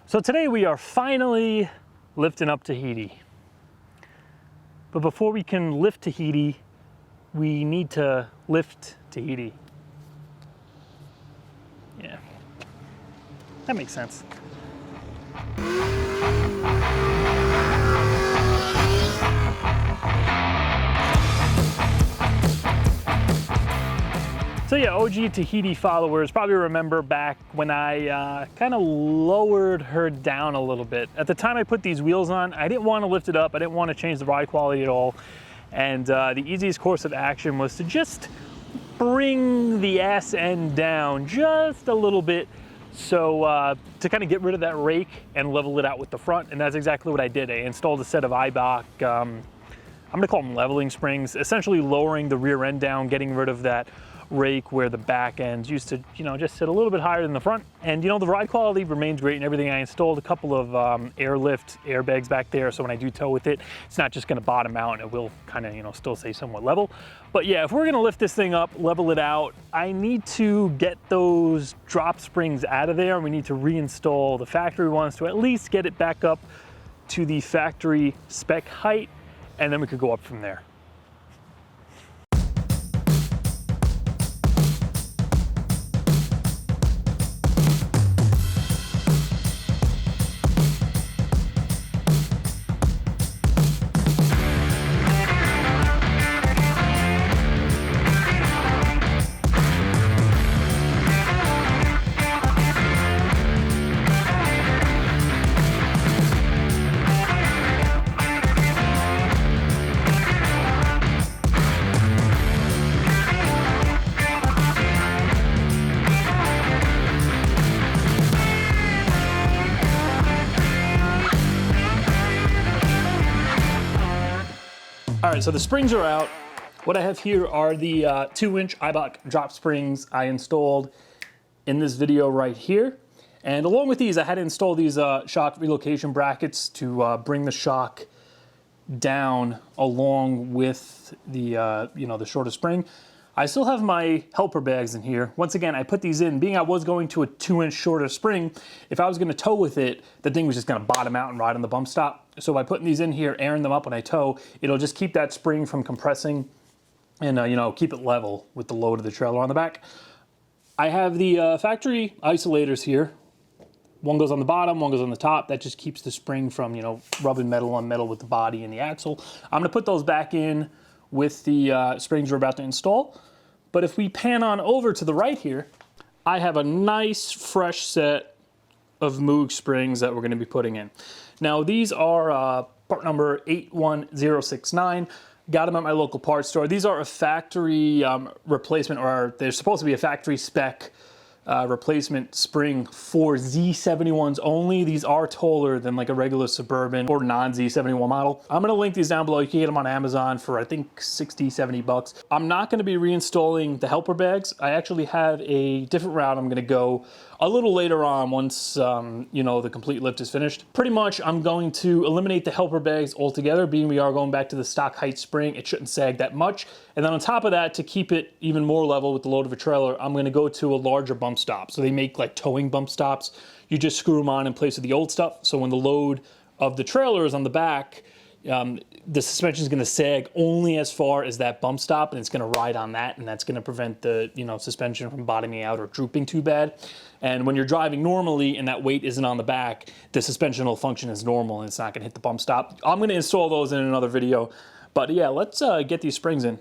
So today we are finally lifting up Tahiti. But before we can lift Tahiti, we need to lift Tahiti. Yeah, that makes sense. So yeah, OG Tahiti followers probably remember back when I kind of lowered her down a little bit. At the time I put these wheels on, I didn't want to lift it up. I didn't want to change the ride quality at all. And the easiest course of action was to just bring the ass end down just a little bit. So to kind of get rid of that rake and level it out with the front. And that's exactly what I did. I installed a set of Ibach, I'm gonna call them leveling springs, essentially lowering the rear end down, getting rid of that rake where the back ends used to, just sit a little bit higher than the front. And the ride quality remains great and everything. I installed a couple of airlift airbags back there, so when I do tow with it, it's not just gonna bottom out and it will kind of, still stay somewhat level. But yeah, if we're gonna lift this thing up, level it out, I need to get those drop springs out of there, and we need to reinstall the factory ones to at least get it back up to the factory spec height, and then we could go up from there. All right, so the springs are out. What I have here are the 2-inch Ibach drop springs I installed in this video right here. And along with these, I had to install these shock relocation brackets to bring the shock down along with the the shorter spring. I still have my helper bags in here. Once again, I put these in, being I was going to a 2-inch shorter spring, if I was gonna tow with it, the thing was just gonna bottom out and ride on the bump stop. So by putting these in here, airing them up when I tow, it'll just keep that spring from compressing and keep it level with the load of the trailer on the back. I have the factory isolators here. One goes on the bottom, one goes on the top. That just keeps the spring from, rubbing metal on metal with the body and the axle. I'm gonna put those back in with the springs we're about to install. But if we pan on over to the right here, I have a nice fresh set of Moog springs that we're gonna be putting in. Now these are part number 81069. Got them at my local parts store. These are a factory replacement, or they're supposed to be a factory spec replacement spring for Z71s only. These are taller than like a regular Suburban or non-Z71 model. I'm gonna link these down below. You can get them on Amazon for I think 60, 70 bucks. I'm not gonna be reinstalling the helper bags. I actually have a different route I'm gonna go a little later on once the complete lift is finished. Pretty much I'm going to eliminate the helper bags altogether, being we are going back to the stock height spring. It shouldn't sag that much. And then on top of that, to keep it even more level with the load of a trailer, I'm gonna go to a larger bump stop. So they make like towing bump stops. You just screw them on in place of the old stuff. So when the load of the trailer is on the back, the suspension is going to sag only as far as that bump stop, and it's going to ride on that, and that's going to prevent the suspension from bottoming out or drooping too bad. And when you're driving normally and that weight isn't on the back, the suspension will function as normal and it's not going to hit the bump stop. I'm going to install those in another video, but yeah, let's get these springs in.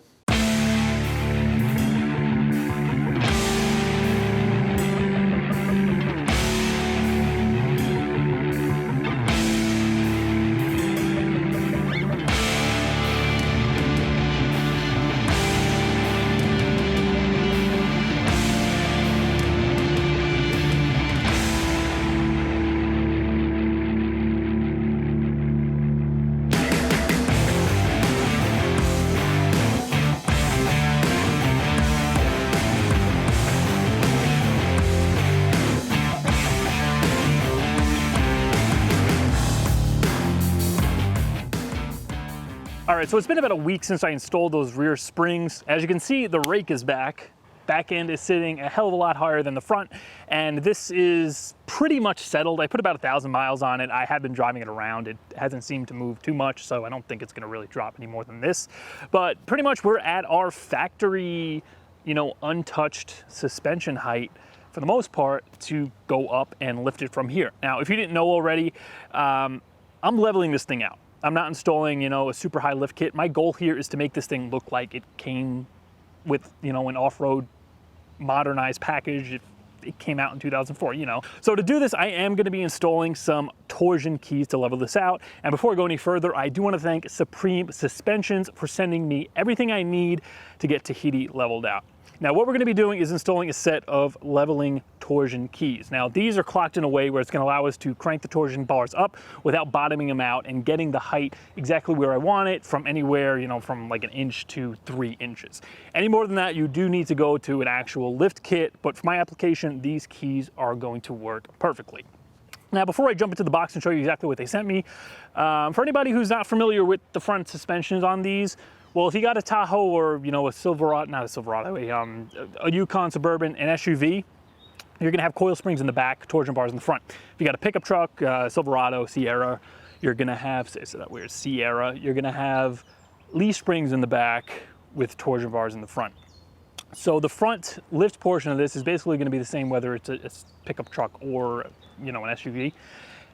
All right, so it's been about a week since I installed those rear springs. As you can see, the rake is back. back end is sitting a hell of a lot higher than the front, and this is pretty much settled. I put about 1,000 miles on it. I have been driving it around. It hasn't seemed to move too much, so I don't think it's gonna really drop any more than this. But pretty much we're at our factory, you know, untouched suspension height for the most part to go up and lift it from here. Now, if you didn't know already, I'm leveling this thing out. I'm not installing, you know, a super high lift kit. My goal here is to make this thing look like it came with, you know, an off-road modernized package. It came out in 2004, you know. So to do this, I am gonna be installing some torsion keys to level this out. And before I go any further, I do wanna thank Supreme Suspensions for sending me everything I need to get Tahiti leveled out. Now, what we're gonna be doing is installing a set of leveling torsion keys. Now, these are clocked in a way where it's gonna allow us to crank the torsion bars up without bottoming them out and getting the height exactly where I want it, from anywhere, you know, from like 1 inch to 3 inches. Any more than that, you do need to go to an actual lift kit, but for my application, these keys are going to work perfectly. Now, before I jump into the box and show you exactly what they sent me, for anybody who's not familiar with the front suspensions on these, well, if you got a TAHOE or, you know, a Silverado, not a Silverado, a Yukon Suburban, an SUV, you're gonna have coil springs in the back, torsion bars in the front. If you got a pickup truck, Silverado, Sierra, you're gonna have, so that weird, Sierra, you're gonna have leaf springs in the back with torsion bars in the front. So the front lift portion of this is basically gonna be the same whether it's a pickup truck or, you know, an SUV.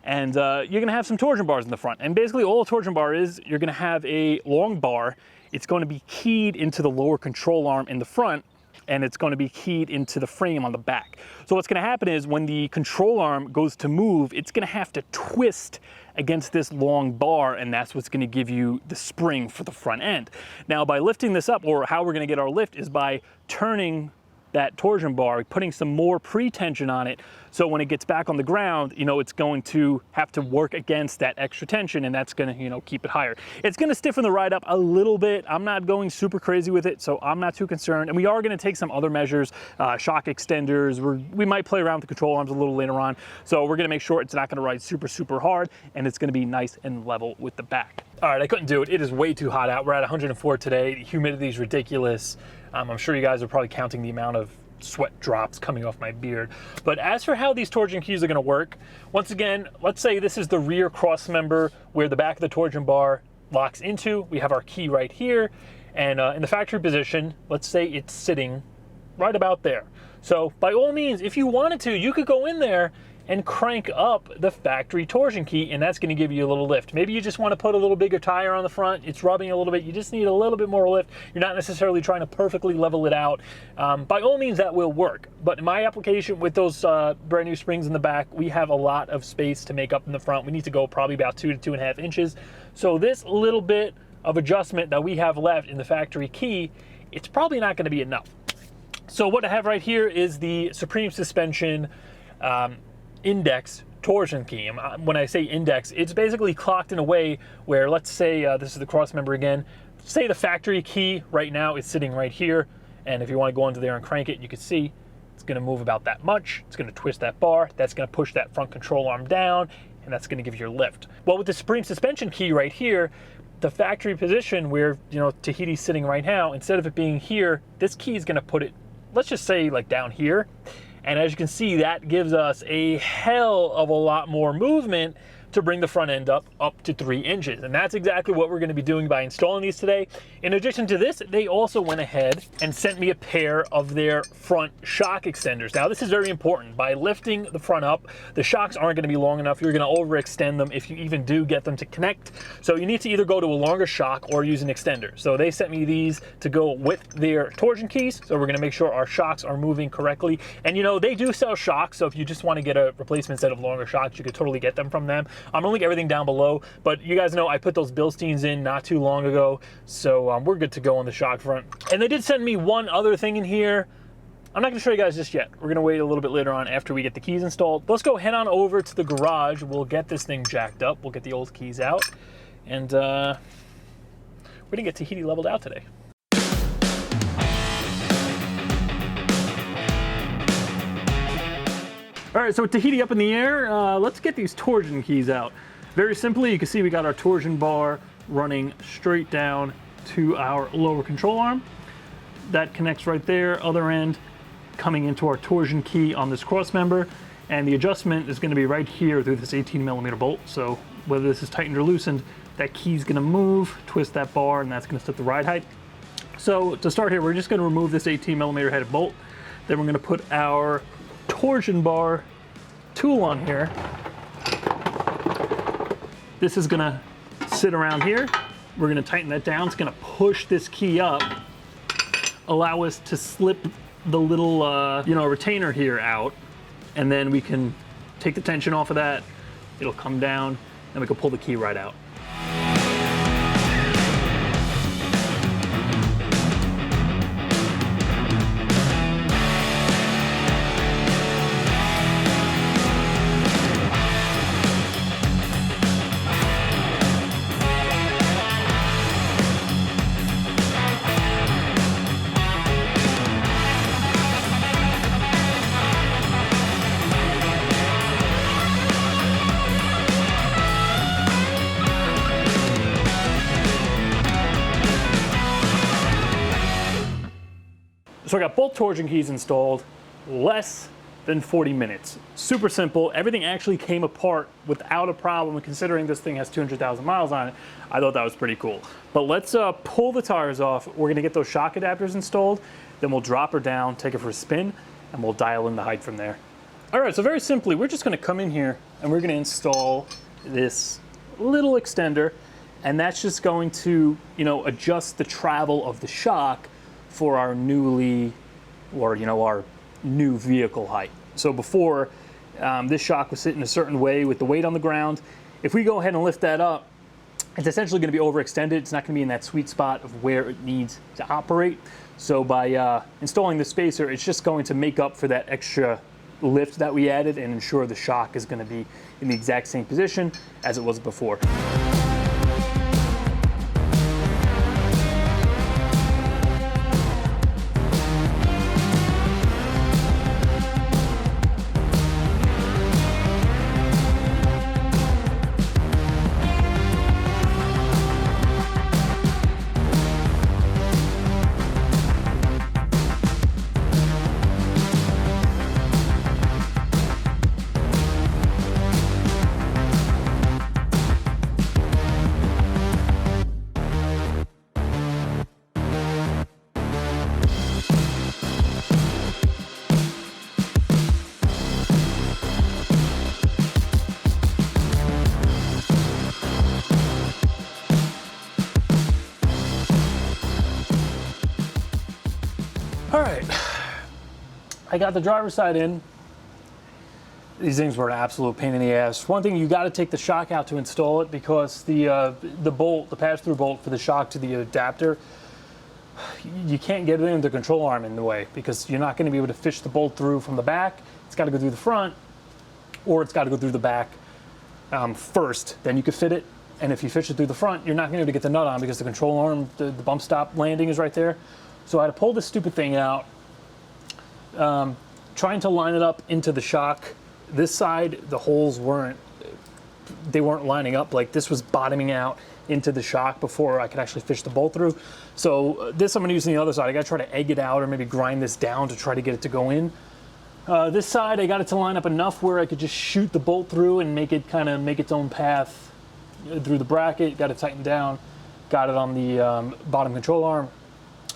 And you're gonna have some torsion bars in the front. And basically all a torsion bar is, you're gonna have a long bar. It's going to be keyed into the lower control arm in the front, and it's going to be keyed into the frame on the back. So what's going to happen is when the control arm goes to move, it's going to have to twist against this long bar, and that's what's going to give you the spring for the front end. Now, by lifting this up, or how we're going to get our lift, is by turning that torsion bar, putting some more pre-tension on it, so when it gets back on the ground, you know, it's going to have to work against that extra tension, and that's gonna, you know, keep it higher. It's gonna stiffen the ride up a little bit. I'm not going super crazy with it, so I'm not too concerned. And we are gonna take some other measures, shock extenders. We might play around with the control arms a little later on. So we're gonna make sure it's not gonna ride super, super hard, and it's gonna be nice and level with the back. All right, I couldn't do it. It is way too hot out. We're at 104 today. The humidity is ridiculous. I'm sure you guys are probably counting the amount of sweat drops coming off my beard. But as for how these torsion keys are gonna work, once again, let's say this is the rear cross member where the back of the torsion bar locks into. We have our key right here, and in the factory position, let's say it's sitting right about there. So by all means, if you wanted to, you could go in there and crank up the factory torsion key, and that's gonna give you a little lift. Maybe you just wanna put a little bigger tire on the front, it's rubbing a little bit, you just need a little bit more lift. You're not necessarily trying to perfectly level it out. By all means, that will work. But in my application with those brand new springs in the back, we have a lot of space to make up in the front. We need to go probably about 2 to 2.5 inches. So this little bit of adjustment that we have left in the factory key, it's probably not gonna be enough. So what I have right here is the Supreme Suspension index torsion key. When I say index, it's basically clocked in a way where, let's say this is the cross member again, say the factory key right now is sitting right here, and if you want to go into there and crank it, you can see it's going to move about that much. It's going to twist that bar, that's going to push that front control arm down, and that's going to give you your lift. Well, with the Supreme Suspension key right here, the factory position where, you know, Tahiti's sitting right now, instead of it being here, this key is going to put it, let's just say like down here. And as you can see, that gives us a hell of a lot more movement to bring the front end up to 3 inches. And that's exactly what we're gonna be doing by installing these today. In addition to this, they also went ahead and sent me a pair of their front shock extenders. Now, this is very important. By lifting the front up, the shocks aren't gonna be long enough. You're gonna overextend them if you even do get them to connect. So you need to either go to a longer shock or use an extender. So they sent me these to go with their torsion keys. So we're gonna make sure our shocks are moving correctly. And you know, they do sell shocks. So if you just wanna get a replacement set of longer shocks, you could totally get them from them. I'm gonna link everything down below, but you guys know I put those Bilsteins in not too long ago, so we're good to go on the shock front. And they did send me one other thing in here. I'm not gonna show you guys just yet. We're gonna wait a little bit later on after we get the keys installed. Let's go head on over to the garage. We'll get this thing jacked up. We'll get the old keys out, and we're gonna get Tahiti leveled out today. All right, so with Tahiti up in the air, let's get these torsion keys out. Very simply, you can see we got our torsion bar running straight down to our lower control arm. That connects right there, other end. coming into our torsion key on this cross member, and the adjustment is going to be right here through this 18mm bolt. So whether this is tightened or loosened, that key is going to move, twist that bar, and that's going to set the ride height. So to start here, we're just going to remove this 18mm headed bolt. Then we're going to put our torsion bar tool on here. This is going to sit around here. We're going to tighten that down. It's going to push this key up, allow us to slip the little retainer here out, and then we can take the tension off of that. It'll come down, and we can pull the key right out. So I got both torsion keys installed, less than 40 minutes. Super simple. Everything actually came apart without a problem, considering this thing has 200,000 miles on it. I thought that was pretty cool. But let's pull the tires off. We're gonna get those shock adapters installed, then we'll drop her down, take her for a spin, and we'll dial in the height from there. All right, so very simply, we're just gonna come in here and we're gonna install this little extender, and that's just going to, adjust the travel of the shock for our our new vehicle height. So before, this shock was sitting a certain way with the weight on the ground. If we go ahead and lift that up, it's essentially going to be overextended. It's not going to be in that sweet spot of where it needs to operate. So by installing the spacer, it's just going to make up for that extra lift that we added and ensure the shock is going to be in the exact same position as it was before. All right, I got the driver's side in. These things were an absolute pain in the ass. One thing, you got to take the shock out to install it, because the bolt, the pass-through bolt for the shock to the adapter, you can't get it in with the control arm in the way, because you're not going to be able to fish the bolt through from the back. It's got to go through the front, or it's got to go through the back first. Then you could fit it, and if you fish it through the front, you're not going to be able to get the nut on, because the control arm, the bump stop landing is right there. So I had to pull this stupid thing out, trying to line it up into the shock. This side, the holes weren't lining up. Like, this was bottoming out into the shock before I could actually fish the bolt through. So this I'm gonna use on the other side. I gotta try to egg it out, or maybe grind this down to try to get it to go in. This side, I got it to line up enough where I could just shoot the bolt through and make it kind of make its own path through the bracket. Got it tightened down, got it on the bottom control arm.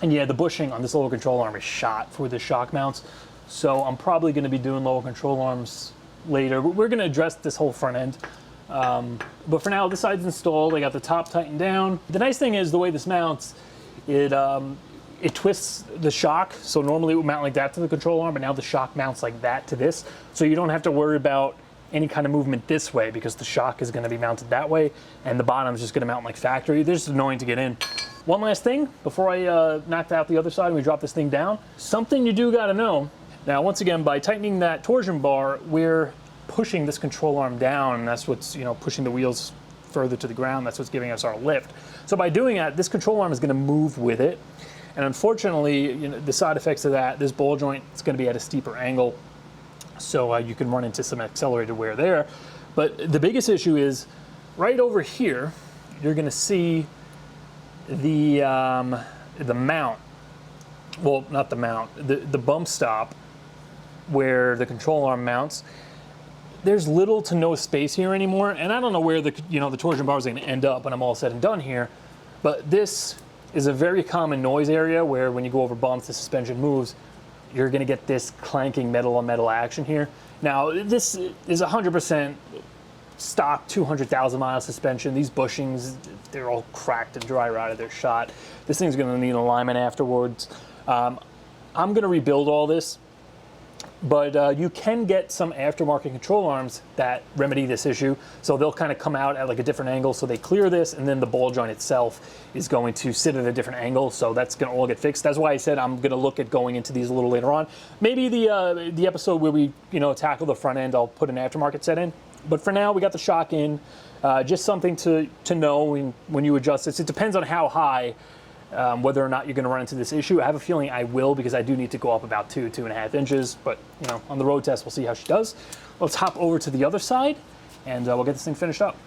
And yeah, the bushing on this little control arm is shot for the shock mounts. So I'm probably going to be doing lower control arms later. But we're going to address this whole front end. But for now, this side's installed. I got the top tightened down. The nice thing is the way this mounts, it twists the shock. So normally it would mount like that to the control arm, but now the shock mounts like that to this. So you don't have to worry about any kind of movement this way, because the shock is going to be mounted that way, and the bottom is just going to mount like factory. They're just annoying to get in. One last thing before I knock out the other side and we drop this thing down. Something you do got to know. Now, once again, by tightening that torsion bar, we're pushing this control arm down, and that's what's pushing the wheels further to the ground. That's what's giving us our lift. So by doing that, this control arm is going to move with it, and unfortunately, the side effects of that, this ball joint is going to be at a steeper angle, so you can run into some accelerated wear there. But the biggest issue is right over here. You're going to see the mount. Well, not the mount. The bump stop where the control arm mounts, there's little to no space here anymore, and I don't know where the torsion bar is going to end up when I'm all said and done here, but this is a very common noise area where when you go over bumps, the suspension moves, you're going to get this clanking metal on metal action here. Now, this is 100% stock 200,000 mile suspension. These bushings, they're all cracked and dry rotted, they're shot. This thing's going to need alignment afterwards. I'm going to rebuild all this. But you can get some aftermarket control arms that remedy this issue. So they'll kind of come out at like a different angle, so they clear this, and then the ball joint itself is going to sit at a different angle. So that's going to all get fixed. That's why I said I'm going to look at going into these a little later on. Maybe the episode where we tackle the front end, I'll put an aftermarket set in. But for now, we got the shock in. Just something to know when you adjust this. It depends on how high. Whether or not you're going to run into this issue. I have a feeling I will, because I do need to go up about 2.5 inches, but on the road test, we'll see how she does. Let's hop over to the other side, and we'll get this thing finished up.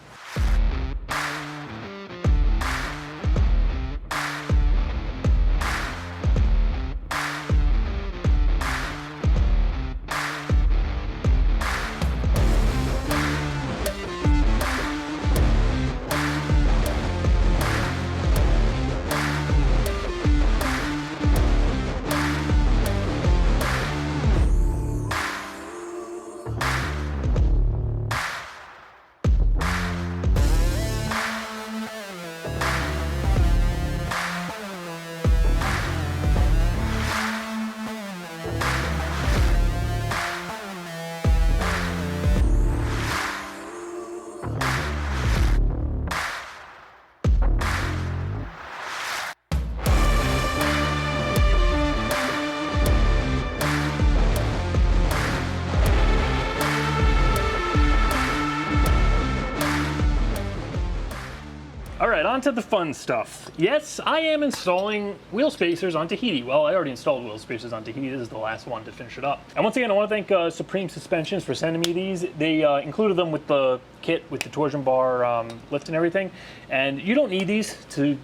All right, on to the fun stuff. Yes, I am installing wheel spacers on Tahiti. Well, I already installed wheel spacers on Tahiti. This is the last one to finish it up. And once again, I want to thank Supreme Suspensions for sending me these. They included them with the kit, with the torsion bar lift and everything. And you don't need these to,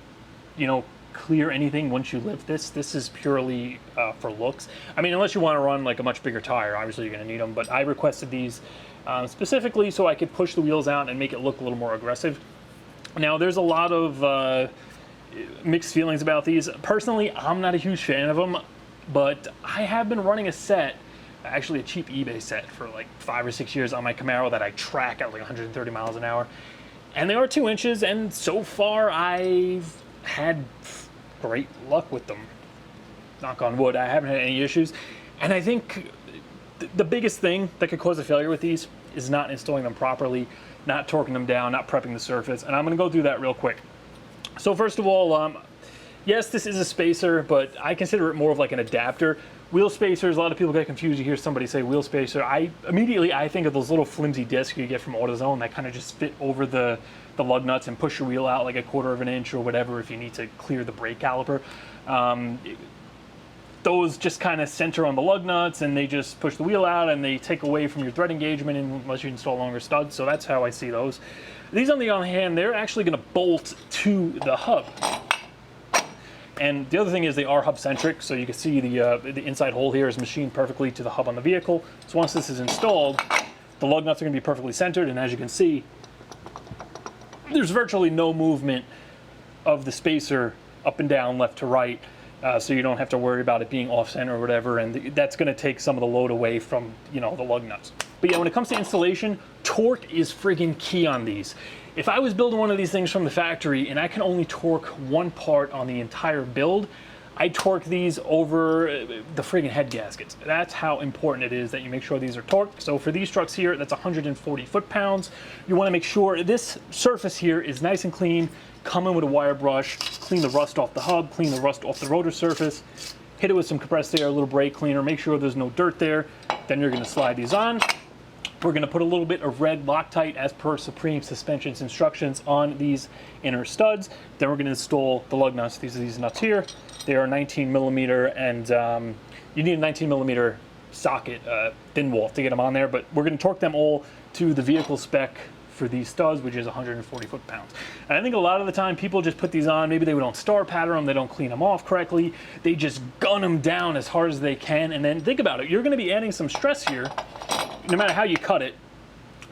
clear anything once you lift this. This is purely for looks. I mean, unless you want to run like a much bigger tire, obviously you're going to need them. But I requested these specifically so I could push the wheels out and make it look a little more aggressive. Now, there's a lot of mixed feelings about these. Personally, I'm not a huge fan of them, but I have been running a set, actually a cheap eBay set, for like 5 or 6 years on my Camaro that I track at like 130 miles an hour. And they are 2 inches, and so far I've had great luck with them. Knock on wood, I haven't had any issues. And I think the biggest thing that could cause a failure with these is not installing them properly, not torquing them down, not prepping the surface, and I'm going to go through that real quick. So first of all, yes, this is a spacer, but I consider it more of like an adapter. Wheel spacers, a lot of people get confused. You hear somebody say wheel spacer. I think of those little flimsy discs you get from AutoZone that kind of just fit over the lug nuts and push your wheel out like 1/4 of an inch or whatever if you need to clear the brake caliper. Those just kind of center on the lug nuts, and they just push the wheel out, and they take away from your thread engagement unless you install longer studs. So that's how I see those. These, on the other hand, they're actually going to bolt to the hub. And the other thing is they are hub centric, so you can see the inside hole here is machined perfectly to the hub on the vehicle. So once this is installed, the lug nuts are going to be perfectly centered, and as you can see, there's virtually no movement of the spacer up and down, left to right. So you don't have to worry about it being off-center or whatever, and that's going to take some of the load away from, the lug nuts. But yeah, when it comes to installation, torque is friggin' key on these. If I was building one of these things from the factory and I can only torque one part on the entire build, I torque these over the friggin' head gaskets. That's how important it is that you make sure these are torqued. So for these trucks here, that's 140 foot-pounds. You want to make sure this surface here is nice and clean. Come in with a wire brush, clean the rust off the hub, clean the rust off the rotor surface, hit it with some compressed air, a little brake cleaner, make sure there's no dirt there. Then you're going to slide these on. We're going to put a little bit of red Loctite, as per Supreme Suspension's instructions, on these inner studs. Then we're going to install the lug nuts. These are these nuts here. They are 19 millimeter, and you need a 19 millimeter socket, thin wall, to get them on there. But we're going to torque them all to the vehicle spec for these studs, which is 140 foot-pounds. And I think a lot of the time people just put these on, maybe they don't star pattern them, they don't clean them off correctly, they just gun them down as hard as they can, and then think about it, you're gonna be adding some stress here, no matter how you cut it,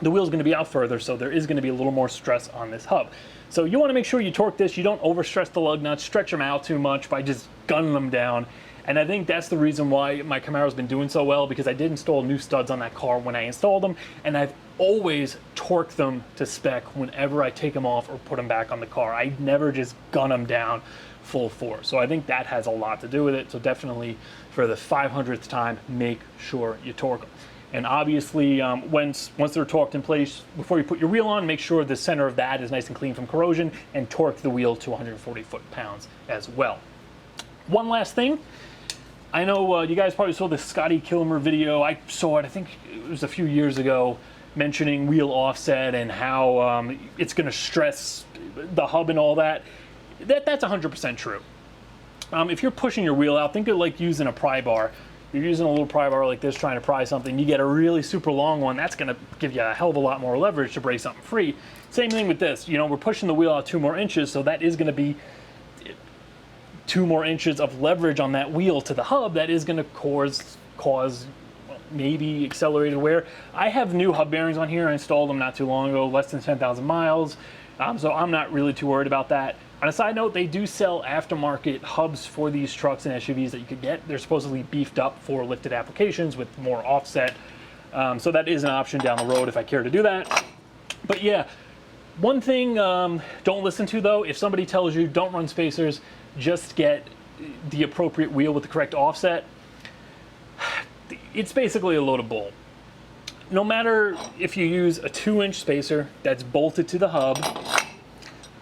the wheel's gonna be out further, so there is gonna be a little more stress on this hub. So you wanna make sure you torque this, you don't overstress the lug nuts, stretch them out too much by just gunning them down. And I think that's the reason why my Camaro's been doing so well, because I did install new studs on that car when I installed them, and I've always torqued them to spec whenever I take them off or put them back on the car. I never just gun them down full force. So I think that has a lot to do with it. So definitely for the 500th time, make sure you torque them. And obviously, once they're torqued in place, before you put your wheel on, make sure the center of that is nice and clean from corrosion, and torque the wheel to 140 foot-pounds as well. One last thing. I know you guys probably saw the Scotty Kilmer video. I saw it, I think it was a few years ago, mentioning wheel offset and how it's going to stress the hub and all that. That's 100% true. If you're pushing your wheel out, think of like using a pry bar. You're using a little pry bar like this trying to pry something. You get a really super long one, that's going to give you a hell of a lot more leverage to break something free. Same thing with this. You know, we're pushing the wheel out 2 more inches, so that is going to be 2 more inches of leverage on that wheel to the hub. That is going to cause maybe accelerated wear. I have new hub bearings on here. I installed them not too long ago, less than 10,000 miles. So I'm not really too worried about that. On a side note, they do sell aftermarket hubs for these trucks and SUVs that you could get. They're supposedly beefed up for lifted applications with more offset. So that is an option down the road if I care to do that. But yeah, one thing don't listen to though, if somebody tells you don't run spacers, just get the appropriate wheel with the correct offset, it's basically a load of bull. No matter if you use a 2-inch spacer that's bolted to the hub,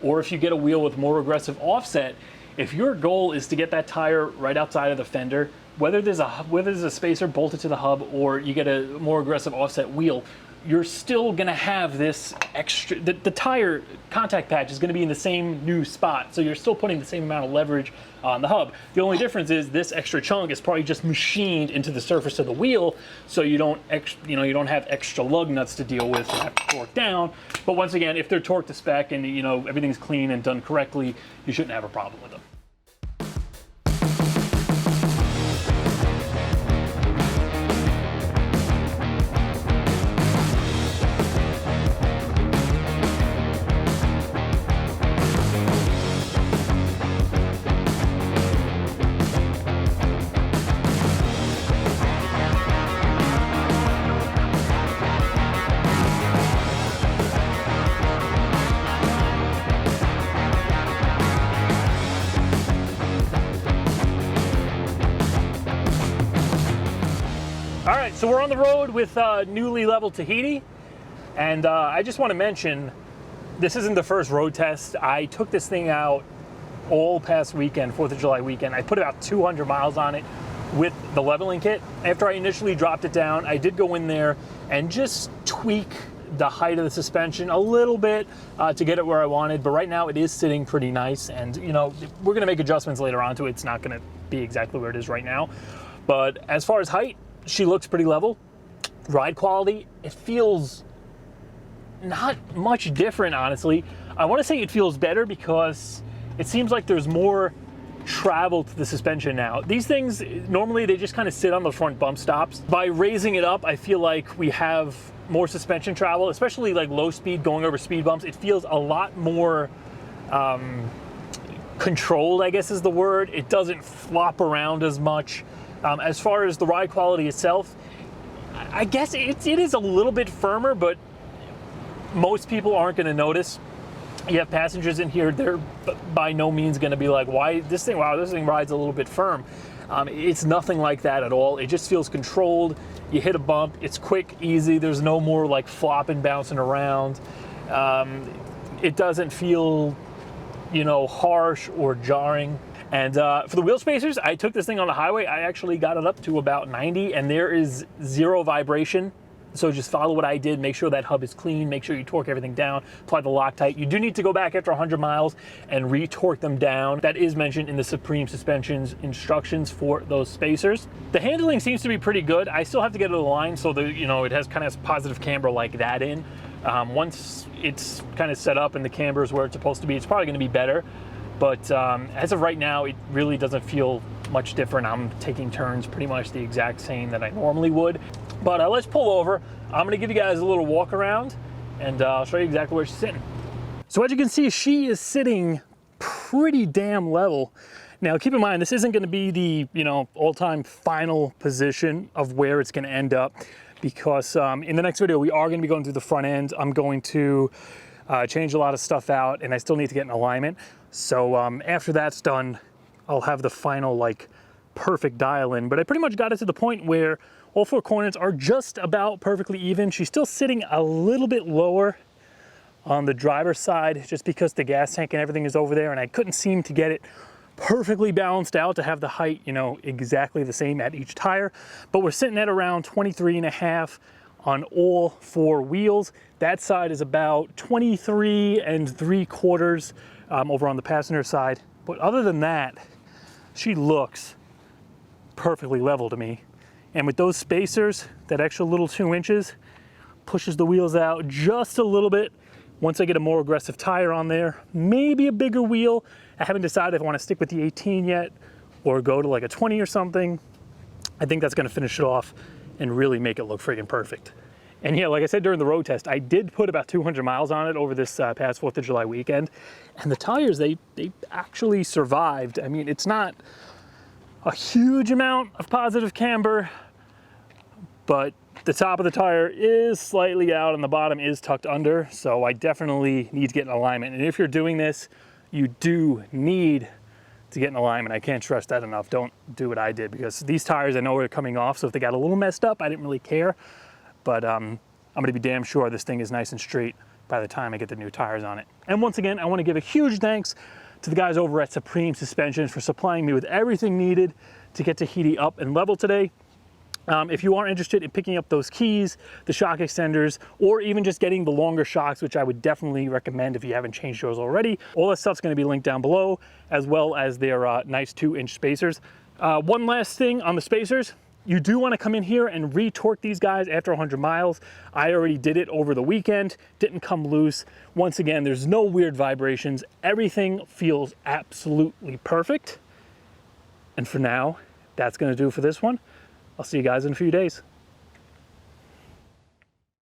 or if you get a wheel with more aggressive offset, if your goal is to get that tire right outside of the fender, whether there's a spacer bolted to the hub or you get a more aggressive offset wheel, you're still gonna have this extra, the tire contact patch is gonna be in the same new spot, so you're still putting the same amount of leverage on the hub. The only difference is this extra chunk is probably just machined into the surface of the wheel, so you don't have extra lug nuts to deal with and have to torque down. But once again, if they're torqued to spec and everything's clean and done correctly, you shouldn't have a problem with them. All right, so we're on the road with newly leveled Tahiti, and I just want to mention, this isn't the first road test. I took this thing out all past weekend, 4th of July weekend. I put about 200 miles on it with the leveling kit. After I initially dropped it down, I did go in there and just tweak the height of the suspension a little bit to get it where I wanted, but right now it is sitting pretty nice, and we're gonna make adjustments later on to it. It's not gonna be exactly where it is right now. But as far as height, she looks pretty level. Ride quality, it feels not much different, honestly. I want to say it feels better because it seems like there's more travel to the suspension now. These things, normally they just kind of sit on the front bump stops. By raising it up, I feel like we have more suspension travel, especially like low speed going over speed bumps. It feels a lot more controlled, I guess is the word. It doesn't flop around as much. As far as the ride quality itself, I guess it is a little bit firmer, but most people aren't going to notice. You have passengers in here, they're by no means going to be like, wow, this thing rides a little bit firm. It's nothing like that at all. It just feels controlled. You hit a bump, it's quick, easy. There's no more like flopping, bouncing around. It doesn't feel, harsh or jarring. And for the wheel spacers, I took this thing on the highway. I actually got it up to about 90, and there is 0 vibration. So just follow what I did. Make sure that hub is clean. Make sure you torque everything down. Apply the Loctite. You do need to go back after 100 miles and re-torque them down. That is mentioned in the Supreme Suspension's instructions for those spacers. The handling seems to be pretty good. I still have to get it aligned so that it has kind of positive camber like that in. Once it's kind of set up and the camber is where it's supposed to be, it's probably going to be better. But as of right now, it really doesn't feel much different. I'm taking turns pretty much the exact same that I normally would. But let's pull over. I'm going to give you guys a little walk around, and I'll show you exactly where she's sitting. So as you can see, she is sitting pretty damn level. Now keep in mind, this isn't going to be the all-time final position of where it's going to end up, because in the next video we are going to be going through the front end. I'm going to change a lot of stuff out, and I still need to get in alignment. So after that's done, I'll have the final like perfect dial in. But I pretty much got it to the point where all four corners are just about perfectly even. She's still sitting a little bit lower on the driver's side just because the gas tank and everything is over there, and I couldn't seem to get it perfectly balanced out to have the height, exactly the same at each tire. But we're sitting at around 23.5 on all four wheels. That side is about 23 3/4 over on the passenger side. But other than that, she looks perfectly level to me. And with those spacers, that extra little 2 inches pushes the wheels out just a little bit. Once I get a more aggressive tire on there, maybe a bigger wheel. I haven't decided if I want to stick with the 18 yet or go to like a 20 or something. I think that's going to finish it off and really make it look friggin' perfect. And yeah, like I said during the road test, I did put about 200 miles on it over this past 4th of July weekend. And the tires, they actually survived. I mean, it's not a huge amount of positive camber, but the top of the tire is slightly out and the bottom is tucked under. So I definitely need to get in alignment. And if you're doing this, you do need to get in alignment. I can't stress that enough. Don't do what I did, because these tires I know are coming off. So if they got a little messed up, I didn't really care. But I'm gonna be damn sure this thing is nice and straight by the time I get the new tires on it. And once again, I wanna give a huge thanks to the guys over at Supreme Suspensions for supplying me with everything needed to get Tahiti up and level today. If you are interested in picking up those keys, the shock extenders, or even just getting the longer shocks, which I would definitely recommend if you haven't changed yours already, all that stuff's gonna be linked down below, as well as their nice 2-inch spacers. One last thing on the spacers, you do wanna come in here and re-torque these guys after 100 miles. I already did it over the weekend, didn't come loose. Once again, there's no weird vibrations. Everything feels absolutely perfect. And for now, that's gonna do for this one. I'll see you guys in a few days.